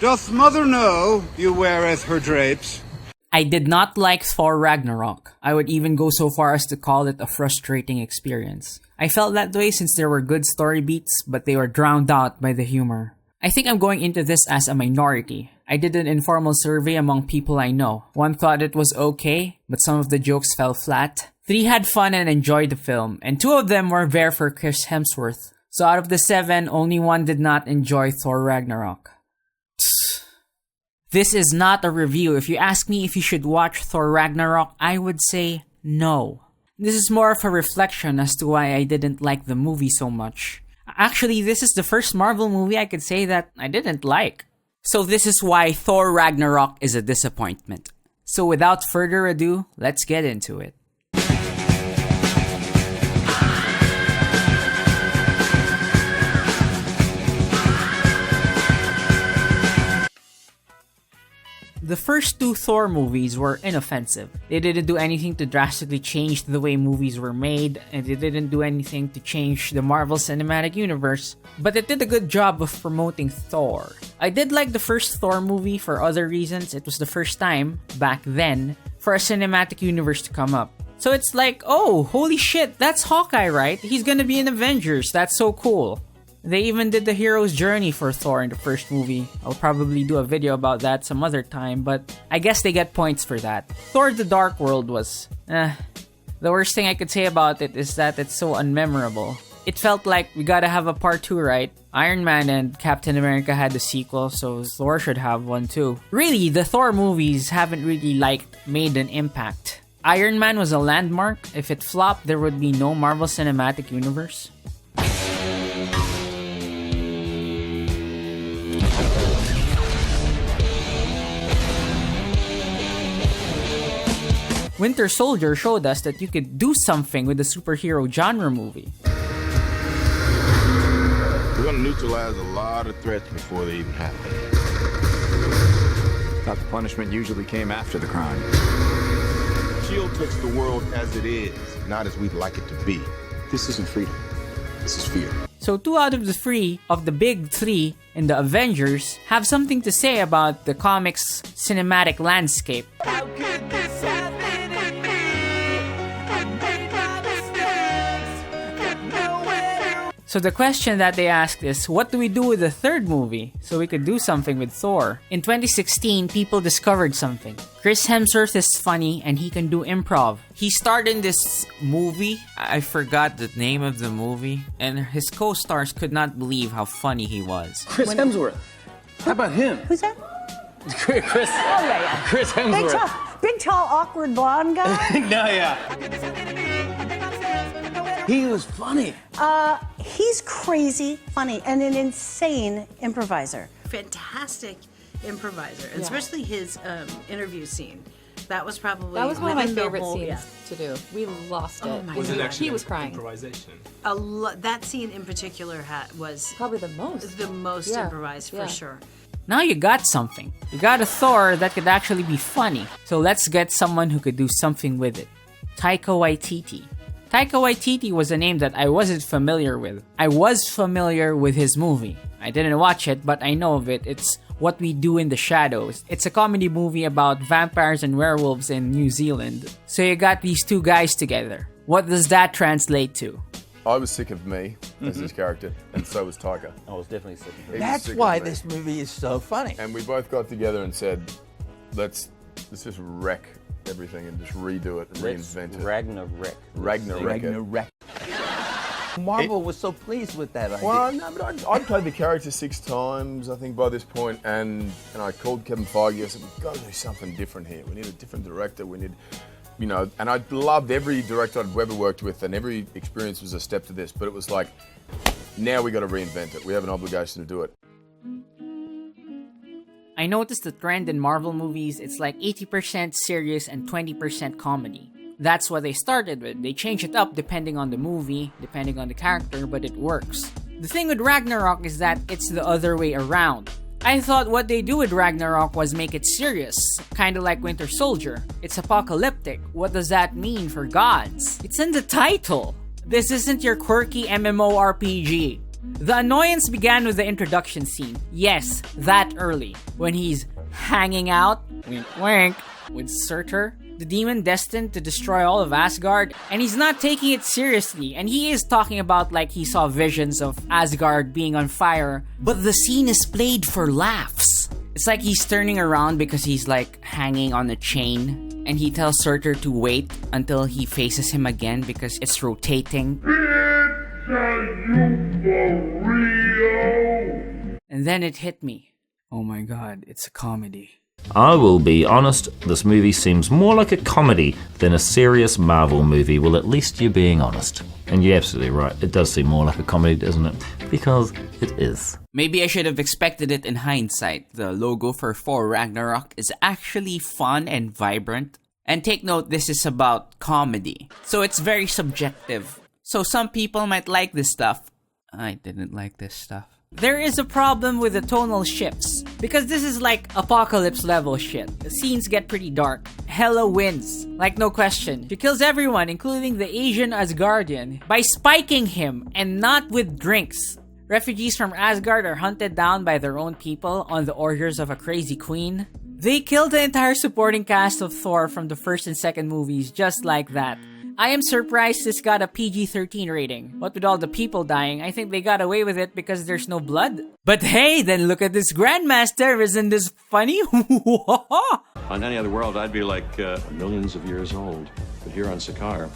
Doth mother know you weareth her drapes? I did not like Thor Ragnarok. I would even go so far as to call it a frustrating experience. I felt that way since there were good story beats, but they were drowned out by the humor. I think I'm going into this as a minority. I did an informal survey among people I know. One thought it was okay, but some of the jokes fell flat. 3 had fun and enjoyed the film, and 2 of them were there for Chris Hemsworth. So out of the 7, only 1 did not enjoy Thor Ragnarok. This is not a review. If you ask me if you should watch Thor Ragnarok, I would say no. This is more of a reflection as to why I didn't like the movie so much. Actually, this is the first Marvel movie I could say that I didn't like. So this is why Thor Ragnarok is a disappointment. So without further ado, let's get into it. The first 2 Thor movies were inoffensive. They didn't do anything to drastically change the way movies were made, and they didn't do anything to change the Marvel Cinematic Universe, but it did a good job of promoting Thor. I did like the first Thor movie for other reasons. It was the first time, back then, for a cinematic universe to come up. So it's like, oh, holy shit, that's Hawkeye, right? He's gonna be in Avengers, that's so cool. They even did the hero's journey for Thor in the first movie. I'll probably do a video about that some other time, but I guess they get points for that. Thor the Dark World was, The worst thing I could say about it is that it's so unmemorable. It felt like we gotta have a part 2, right? Iron Man and Captain America had the sequel, so Thor should have one too. Really, the Thor movies haven't really made an impact. Iron Man was a landmark. If it flopped, there would be no Marvel Cinematic Universe. Winter Soldier showed us that you could do something with the superhero genre movie. We're gonna neutralize a lot of threats before they even happen. Thought the punishment usually came after the crime. S.H.I.E.L.D. takes the world as it is, not as we'd like it to be. This isn't freedom. This is fear. So 2 out of the 3 of the big 3 in the Avengers have something to say about the comics' cinematic landscape. How could this happen in me? I made my mistakes, got nowhere to... So the question that they asked is, what do we do with the 3rd movie so we could do something with Thor? In 2016, people discovered something. Chris Hemsworth is funny and he can do improv. He starred in this movie, I forgot the name of the movie, and his co-stars could not believe how funny he was. Chris Hemsworth. How about him? Who's that? Chris. Oh, yeah. Chris Hemsworth. Big, tall, awkward blonde guy? No, yeah. He was funny. He's crazy funny and an insane improviser. Fantastic improviser, especially his interview scene. That was probably one of my within the favorite whole- scenes to do. We lost it. my Was it God. actually he was crying. Improvisation. That scene in particular was Probably the most. the most Yeah, improvised for yeah. sure. Now you got something. You got a Thor that could actually be funny. So let's get someone who could do something with it. Taika Waititi. Taika Waititi was a name that I wasn't familiar with. I was familiar with his movie. I didn't watch it, but I know of it. It's What We Do in the Shadows. It's a comedy movie about vampires and werewolves in New Zealand. So you got these 2 guys together. What does that translate to? I was sick of me as his character, and so was Taika. I was definitely sick of He was That's sick of why me. this movie is so funny. And we both got together and said, let's just wreck everything and just redo it and reinvent it. Ragnarok. Ragnarok. Marvel was so pleased with that idea. Well, no, but I'd played the character 6 times, I think, by this point, and I called Kevin Feige. I said, we've got to do something different here. We need a different director. We need, and I loved every director I'd ever worked with, and every experience was a step to this. But it was like, now we got to reinvent it. We have an obligation to do it. I noticed the trend in Marvel movies, it's like 80% serious and 20% comedy. That's what they started with. They change it up depending on the movie, depending on the character, but it works. The thing with Ragnarok is that it's the other way around. I thought what they do with Ragnarok was make it serious, kinda like Winter Soldier. It's apocalyptic. What does that mean for gods? It's in the title. This isn't your quirky MMORPG. The annoyance began with the introduction scene. Yes, that early, when he's hanging out, wink wink, with Surtur, the demon destined to destroy all of Asgard, and he's not taking it seriously, and he is talking about like he saw visions of Asgard being on fire, but the scene is played for laughs. It's like he's turning around because he's like hanging on a chain, and he tells Surtur to wait until he faces him again because it's rotating. And then it hit me. Oh my god, it's a comedy. I will be honest, this movie seems more like a comedy than a serious Marvel movie. Well, at least you're being honest. And you're absolutely right, it does seem more like a comedy, doesn't it? Because it is. Maybe I should have expected it in hindsight. The logo for Thor Ragnarok is actually fun and vibrant. And take note, this is about comedy. So it's very subjective. So some people might like this stuff. I didn't like this stuff. There is a problem with the tonal shifts, because this is like apocalypse level shit. The scenes get pretty dark. Hela wins, like no question. She kills everyone, including the Asian Asgardian, by spiking him, and not with drinks. Refugees from Asgard are hunted down by their own people on the orders of a crazy queen. They killed the entire supporting cast of Thor from the first and second movies just like that. I am surprised this got a PG-13 rating. What with all the people dying, I think they got away with it because there's no blood. But hey, then look at this Grandmaster, isn't this funny? On any other world, I'd be like millions of years old. But here on Sakaar,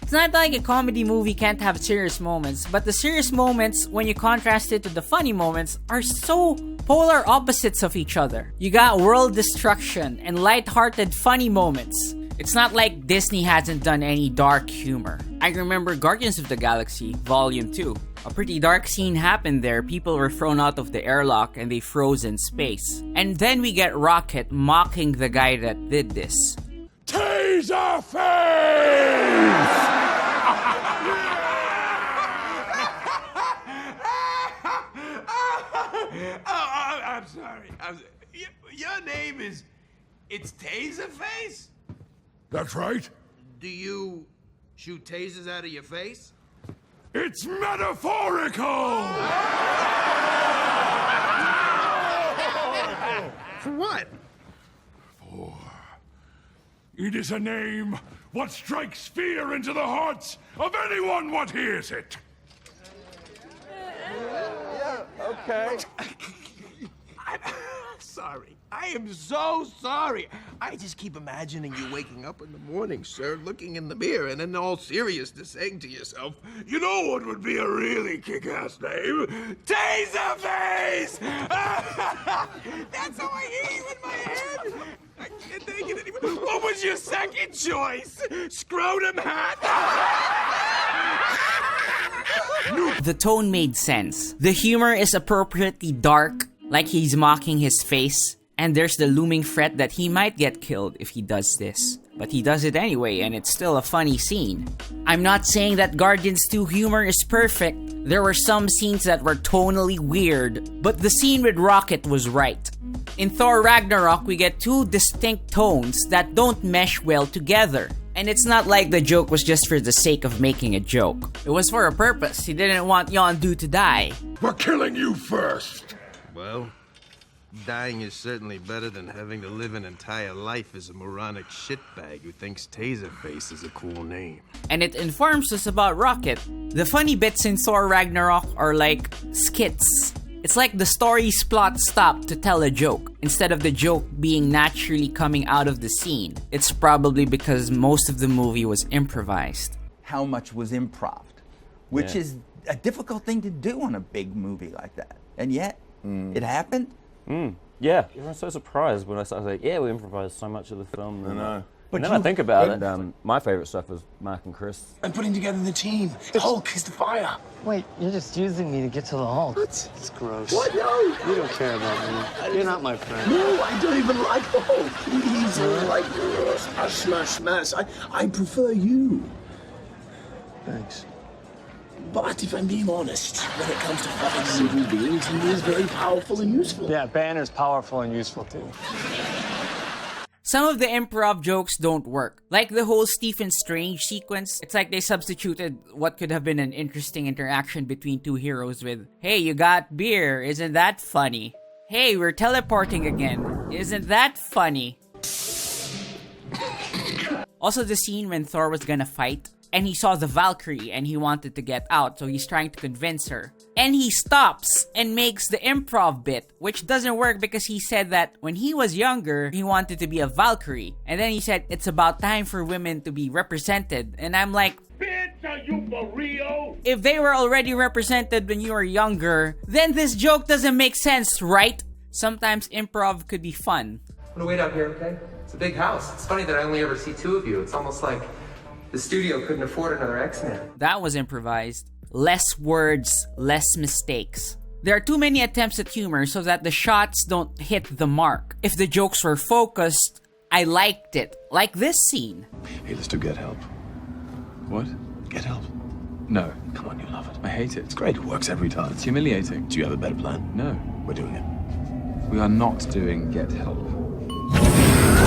it's not like a comedy movie can't have serious moments, but the serious moments, when you contrast it to the funny moments, are so polar opposites of each other. You got world destruction and light-hearted funny moments. It's not like Disney hasn't done any dark humor. I remember Guardians of the Galaxy Volume 2. A pretty dark scene happened there. People were thrown out of the airlock and they froze in space. And then we get Rocket mocking the guy that did this. Taser face! I'm sorry. Your name is... It's Taserface? That's right. Do you shoot tasers out of your face? It's metaphorical! For what? For it is a name what strikes fear into the hearts of anyone what hears it. Okay. I'm sorry. I am so sorry. I just keep imagining you waking up in the morning, sir, looking in the mirror, and in all seriousness saying to yourself, you know what would be a really kick-ass name? Taserface! That's how I hear you in my head. I can't take it anymore. What was your second choice? Scrotum hat? The tone made sense. The humor is appropriately dark, like he's mocking his face, and there's the looming threat that he might get killed if he does this. But he does it anyway, and it's still a funny scene. I'm not saying that Guardians 2 humor is perfect. There were some scenes that were tonally weird, but the scene with Rocket was right. In Thor Ragnarok, we get two distinct tones that don't mesh well together. And it's not like the joke was just for the sake of making a joke. It was for a purpose. He didn't want Yondu to die. We're killing you first! Well, dying is certainly better than having to live an entire life as a moronic shitbag who thinks Taserface is a cool name. And it informs us about Rocket. The funny bits in Thor Ragnarok are like skits. It's like the story's plot stopped to tell a joke, instead of the joke being naturally coming out of the scene. It's probably because most of the movie was improvised. How much was improv? Which is a difficult thing to do on a big movie like that. And yet, it happened? Yeah, I was so surprised when I was like, yeah, we improvised so much of the film. I know. But then I think about it, my favourite stuff was Mark and Chris. And putting together the team. The Hulk is the fire. Wait, you're just using me to get to the Hulk. What? It's gross. What? No. You don't care about me. You're not my friend. No, I don't even like the Hulk. He's like smash mess. I prefer you. Thanks. But if I'm being honest, when it comes to fighting evil beings, he is very powerful and useful. Yeah, Banner's powerful and useful too. Some of the improv jokes don't work. Like the whole Stephen Strange sequence, it's like they substituted what could have been an interesting interaction between two heroes with, "Hey, you got beer, isn't that funny? Hey, we're teleporting again, isn't that funny?" Also, the scene when Thor was gonna fight, and he saw the Valkyrie and he wanted to get out, so he's trying to convince her. And he stops and makes the improv bit, which doesn't work because he said that when he was younger, he wanted to be a Valkyrie. And then he said, it's about time for women to be represented. And I'm like, bitch, are you for real? If they were already represented when you were younger, then this joke doesn't make sense, right? Sometimes improv could be fun. I'm gonna wait out here, okay? It's a big house. It's funny that I only ever see two of you. It's almost like the studio couldn't afford another X-Man. That was improvised. Less words, less mistakes. There are too many attempts at humor so that the shots don't hit the mark. If the jokes were focused, I liked it. Like this scene. Hey, let's do get help. What? Get help? No. Come on, you love it. I hate it. It's great. It works every time. It's humiliating. Do you have a better plan? No. We're doing it. We are not doing get help.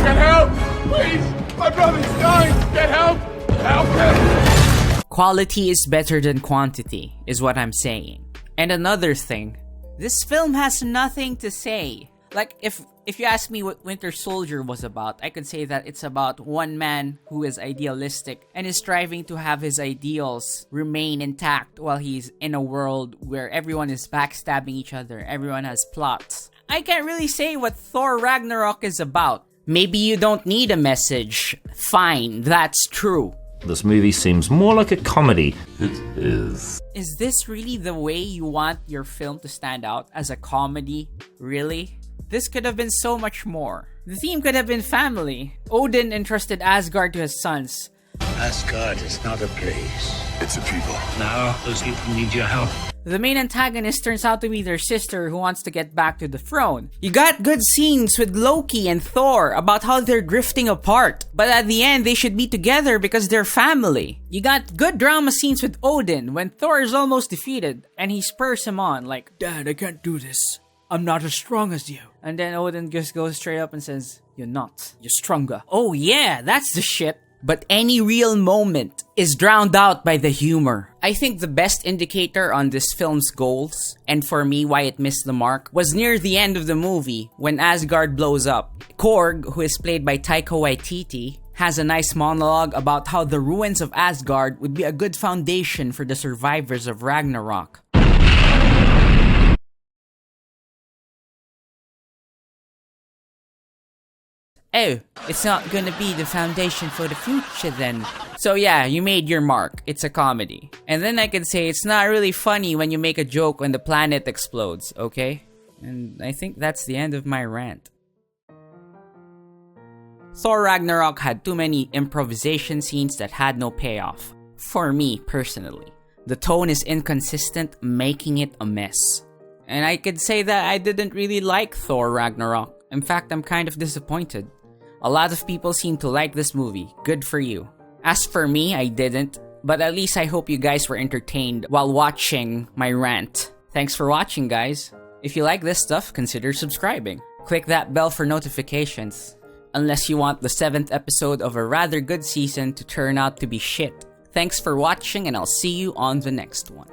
Get help! Please! My brother's dying! Get help! Help him! Quality is better than quantity, is what I'm saying. And another thing, this film has nothing to say. Like, if you ask me what Winter Soldier was about, I could say that it's about one man who is idealistic and is striving to have his ideals remain intact while he's in a world where everyone is backstabbing each other, everyone has plots. I can't really say what Thor Ragnarok is about. Maybe you don't need a message. Fine, that's true. This movie seems more like a comedy. It is. Is this really the way you want your film to stand out, as a comedy? Really? This could have been so much more. The theme could have been family. Odin entrusted Asgard to his sons. Asgard is not a place. It's a people. Now, those people need your help. The main antagonist turns out to be their sister who wants to get back to the throne. You got good scenes with Loki and Thor about how they're drifting apart, but at the end they should be together because they're family. You got good drama scenes with Odin when Thor is almost defeated and he spurs him on like, "Dad, I can't do this. I'm not as strong as you." And then Odin just goes straight up and says, "You're not. You're stronger." Oh yeah, that's the shit. But any real moment is drowned out by the humor. I think the best indicator on this film's goals, and for me why it missed the mark, was near the end of the movie when Asgard blows up. Korg, who is played by Taika Waititi, has a nice monologue about how the ruins of Asgard would be a good foundation for the survivors of Ragnarok. Oh, it's not gonna be the foundation for the future then. So yeah, you made your mark. It's a comedy. And then I can say it's not really funny when you make a joke when the planet explodes, okay? And I think that's the end of my rant. Thor Ragnarok had too many improvisation scenes that had no payoff. For me, personally. The tone is inconsistent, making it a mess. And I could say that I didn't really like Thor Ragnarok. In fact, I'm kind of disappointed. A lot of people seem to like this movie. Good for you. As for me, I didn't. But at least I hope you guys were entertained while watching my rant. Thanks for watching, guys. If you like this stuff, consider subscribing. Click that bell for notifications. Unless you want the 7th episode of a rather good season to turn out to be shit. Thanks for watching and I'll see you on the next one.